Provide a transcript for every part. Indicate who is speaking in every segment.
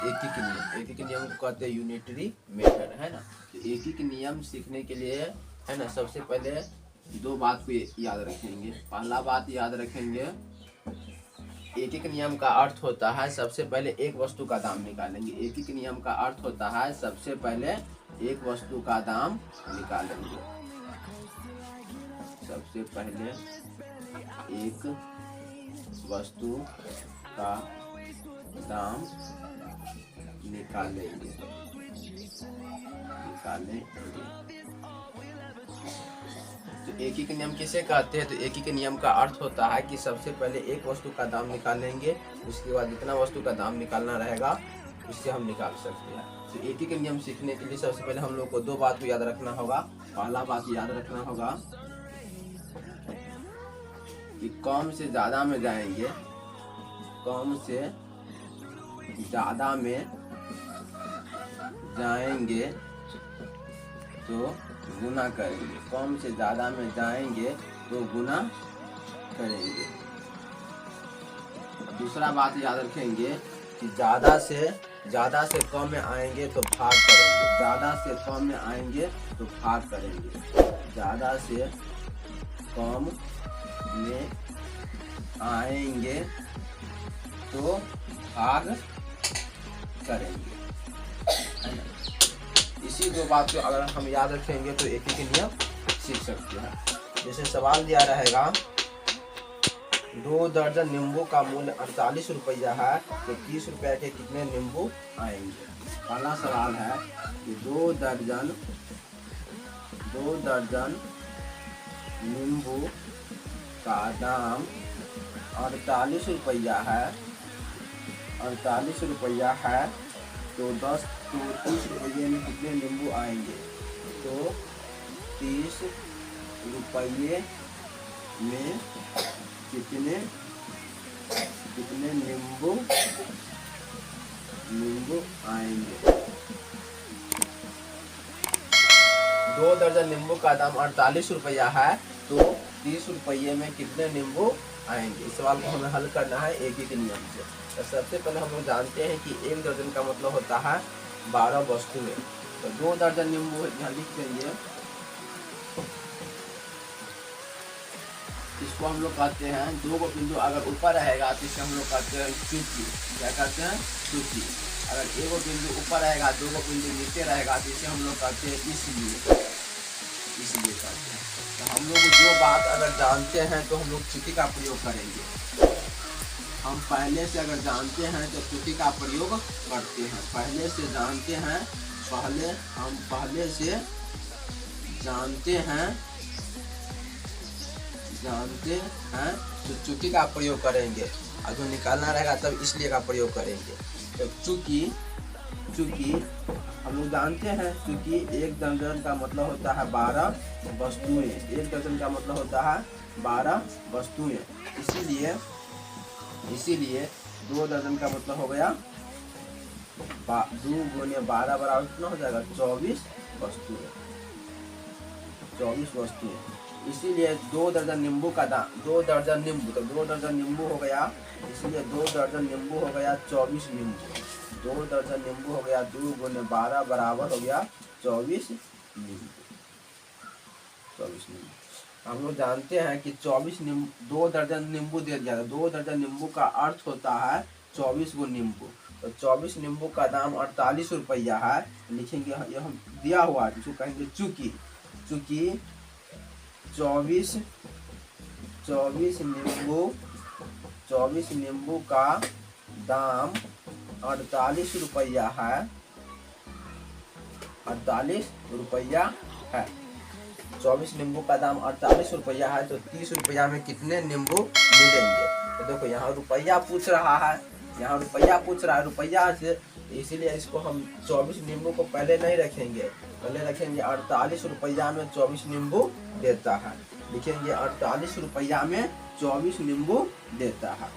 Speaker 1: एक ही नियम को कहते हैं यूनिटरी मेथड, है ना। तो एक ही नियम सीखने के लिए, है ना, सबसे पहले दो बात को याद रखेंगे। पहला बात याद रखेंगे, एक एक नियम का अर्थ होता है सबसे पहले एक वस्तु का दाम निकालेंगे। एक एक नियम का अर्थ होता है सबसे पहले एक वस्तु का दाम निकालेंगे। सबसे पहले एक वस्तु का दाम निकालेंगे। तो एक ही नियम किसे कहते हैं? तो एक ही नियम का अर्थ होता है कि सबसे पहले एक वस्तु का दाम निकालेंगे, उसके बाद जितना वस्तु का दाम निकालना रहेगा उससे हम निकाल सकते हैं। तो एक ही नियम सीखने के लिए सबसे पहले हम लोग को दो बात को याद रखना होगा। पहला बात याद रखना होगा कि कम से ज्यादा में जाएंगे, कम से ज्यादा में जाएंगे तो गुना करेंगे। कम से ज्यादा में जाएंगे तो गुना करेंगे। दूसरा बात याद रखेंगे कि ज्यादा से कम में आएंगे तो भाग करेंगे। ज्यादा से कम में आएंगे तो भाग करेंगे। ज्यादा से कम में आएंगे तो भाग करेंगे, है ना। इसी दो बात को अगर हम याद रखेंगे तो एक ही नियम सीख सकते हैं। जैसे सवाल दिया रहेगा, 2 दर्जन नींबू का मूल्य 48 रुपया है, तो 30 रुपये के कितने नींबू आएंगे। पहला सवाल है कि 2 दर्जन नींबू का दाम 48 रुपया है, 48 रुपया है, तो 30 रुपये में कितने नींबू आएंगे। तो 30 रुपये में कितने नींबू आएंगे। 2 दर्जन नींबू का दाम 48 रुपया है, तो 30 रुपये में कितने नींबू आएंगे। इस सवाल को हमें हल करना है एक ही नियम से। तो सबसे पहले हम लोग जानते हैं कि 1 दर्जन का मतलब होता है 12 वस्तुएं। तो 2 दर्जन नींबू यहाँ लिख देंगे। इसको हम लोग कहते हैं, 2 को बिंदु अगर ऊपर रहेगा तो इसे हम लोग कहते हैं चूकी। क्या कहते हैं? चूकी। अगर 1 बिंदु ऊपर रहेगा, 2 बिंदु नीचे रहेगा तो इसे हम लोग कहते हैं इसलिए कहते हैं। तो हम लोग जो बात अगर जानते हैं तो हम लोग चूकी का प्रयोग करेंगे। हम पहले से अगर जानते हैं तो चूकी का प्रयोग करते हैं। पहले से जानते हैं, हम पहले से जानते हैं तो चूकी का प्रयोग करेंगे। और जो निकालना रहेगा तब इसलिए का प्रयोग करेंगे। तो चूकी हम लोग जानते हैं, चूंकि 1 दर्जन का मतलब होता है 12 वस्तुएं। 1 दर्जन का मतलब होता है 12 वस्तुएं। इसीलिए 2 दर्जन का मतलब हो गया 2 गुने 12 बराबर कितना हो जाएगा? 24 वस्तुएं। 24 वस्तुएं। इसीलिए 2 दर्जन नींबू का दाम, 2 दर्जन नींबू, तो 2 दर्जन नींबू हो गया, इसलिए 2 दर्जन नींबू हो गया 24 नींबू। 2 दर्जन नींबू हो गया 2 गुने 12 बराबर हो गया 24 नींबू। 24 नींबू। हम लोग जानते हैं कि 2 दर्जन नींबू दे दिया था। 2 दर्जन नींबू का अर्थ होता है 24 गो नींबू। तो 24 नींबू का दाम 48 रुपया है। लिखेंगे, यह दिया हुआ है, जिसको कहेंगे चूकी। 24 नींबू का दाम 48 रुपया है। 48 रुपया है। 24 नींबू का दाम 48 रुपया है, तो 30 रुपया में कितने नींबू मिलेंगे। तो देखो यहाँ रुपया पूछ रहा है, रुपया से, इसीलिए इसको हम 24 नींबू को पहले नहीं रखेंगे, पहले रखेंगे 48 रुपया में 24 नींबू देता है। लिखेंगे 48 रुपया में 24 नींबू देता है,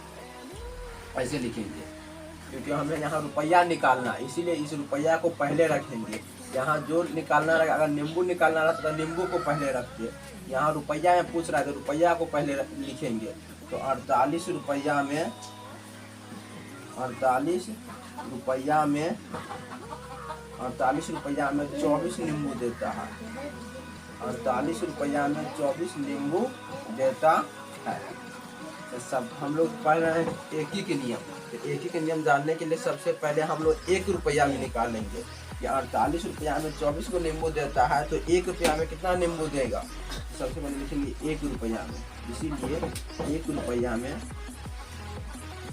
Speaker 1: ऐसे लिखेंगे। क्योंकि हमें यहाँ रुपया निकालना, इसीलिए इस रुपया को पहले रखेंगे। यहाँ जो निकालना रहेगा, अगर नींबू निकालना रहता तो नींबू को पहले रखते। यहाँ रुपया में पूछ रहा है तो रुपया को पहले लिखेंगे। तो 48 रुपया में 48 रुपया में 24 नींबू देता है। 48 रुपया में 24 नींबू देता है। तो सब हम लोग पढ़ रहे हैं एक ही के नियम। तो एक ही के नियम जानने के लिए सबसे पहले हम लोग 1 रुपया में निकालेंगे कि 48 रुपया में 24 को नींबू देता है, तो 1 रुपया में कितना नींबू देगा। सबसे पहले लिखेंगे 1 रुपया में। इसीलिए 1 रुपया में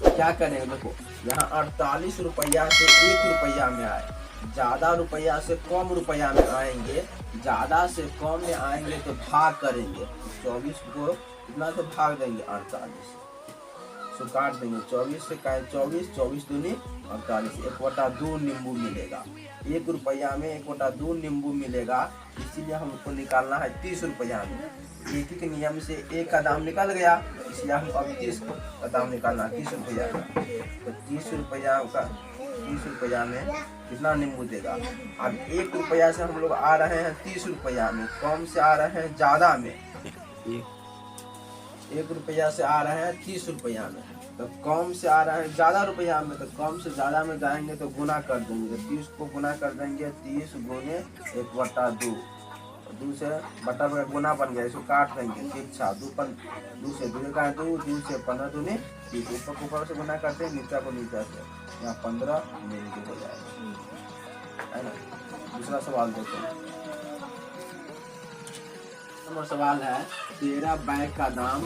Speaker 1: क्या करेंगे, देखो यहाँ 48 रुपया से 1 रुपया में आए, ज़्यादा रुपया से कम रुपया में आएंगे, ज़्यादा से कम में आएंगे तो भाग करेंगे। 24 को कितना से भाग देंगे, 48 सो काट देंगे। 24 से 24, 24 दूनी 48, 1/2 नींबू मिलेगा। 1 रुपया में 1/2 नींबू मिलेगा। इसीलिए हमको निकालना है 30 रुपया में। एक ही के नियम से 1 का दाम निकल गया, इसलिए हम अब 30 का दाम निकालना है 30 रुपया का। तो 30 रुपया में कितना नींबू देगा। अब 1 रुपया से हम लोग आ रहे हैं 30 रुपया में, कम से आ रहे हैं ज़्यादा में। 1 रुपया से आ रहे हैं 30 रुपया में, तो कम से आ रहे हैं ज़्यादा रुपया में, तो कम से ज़्यादा में जाएंगे तो गुना कर देंगे। तो 30 को गुना कर देंगे, 30 गुने 1/2, 2 से बटा का गुना बन गया, इसको काट देंगे। 2 से 2 का 2 से 15 दूनी 30, ऊपर को ऊपर से गुना करते हैं, नीचे को नीचे से, यहाँ 15 नीचे हो जाएगा, है ना। दूसरा सवाल देखो, नंबर सवाल है 13 बैग का दाम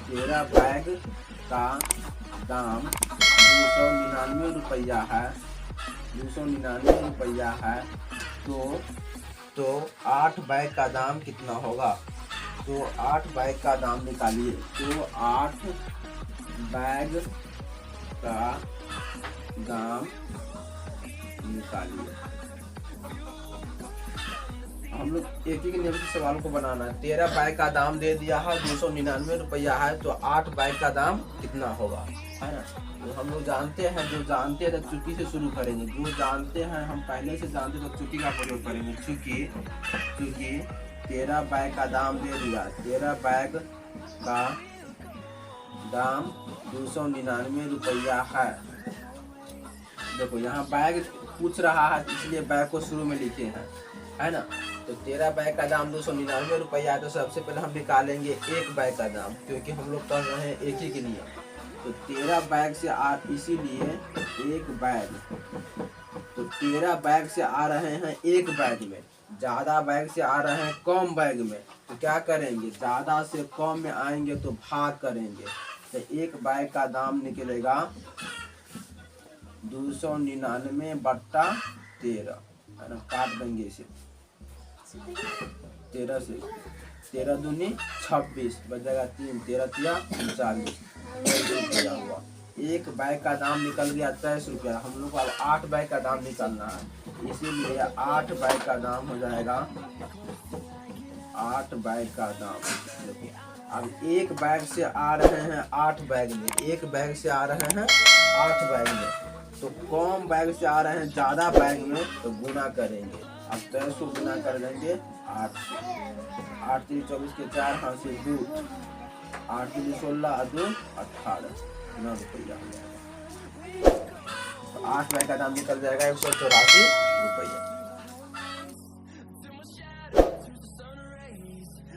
Speaker 1: 299 रुपया है। 299 रुपया है, तो 8 बैग का दाम कितना होगा। तो 8 बैग का दाम निकालिए। तो 8 बैग का दाम निकालिए। हम लोग एक ही के नियम से सवाल को बनाना है। 13 बैग का दाम दे दिया है, 299 रुपया है, तो 8 बैग का दाम कितना होगा, है ना। तो हम लोग जानते हैं, जो जानते हैं तो चुकी से शुरू करेंगे। जो जानते हैं हम पहले से जानते तो चुकी का प्रयोग करेंगे। चुकी 13 बैग का दाम दे दिया। 13 बैग का दाम 299 रुपया है। देखो यहाँ बैग पूछ रहा है, इसलिए बैग को शुरू में लिखे हैं, है ना। तो 13 बैग का दाम 299 रुपया है, तो सबसे पहले हम निकालेंगे 1 बैग का दाम, क्योंकि हम लोग पढ़ रहे हैं एक ही के लिए। तो 13 बैग से इसीलिए 1 बैग, तो 13 बैग से आ रहे हैं 1 बैग में, ज़्यादा बैग से आ रहे हैं कम बैग में, तो क्या करेंगे, ज़्यादा से कम में आएंगे तो भाग करेंगे। तो 1 बैग का दाम निकलेगा 299 बट्टा 13, है ना। काट देंगे इसे 13 से, 13 दूनी 26 बचेगा 3, 13 तिया 39 रुपया हुआ। 1 बैग का दाम निकल गया 23 रुपया। हम लोग को अब 8 बैग का दाम निकालना है, इसीलिए 8 बैग का दाम हो जाएगा 8 बैग का दाम। देखो अब 1 बैग से आ रहे हैं 8 बैग में, 1 बैग से आ रहे हैं 8 बैग में, तो कम बैग से आ रहे हैं ज़्यादा बैग में, तो गुना करेंगे। अब 23 को गुना कर देंगे 8 3 24 के 4 5 से 2, 8 3 16 2 18 9 रुपया। तो 8 बैग का दाम निकल जाएगा 184 रुपया।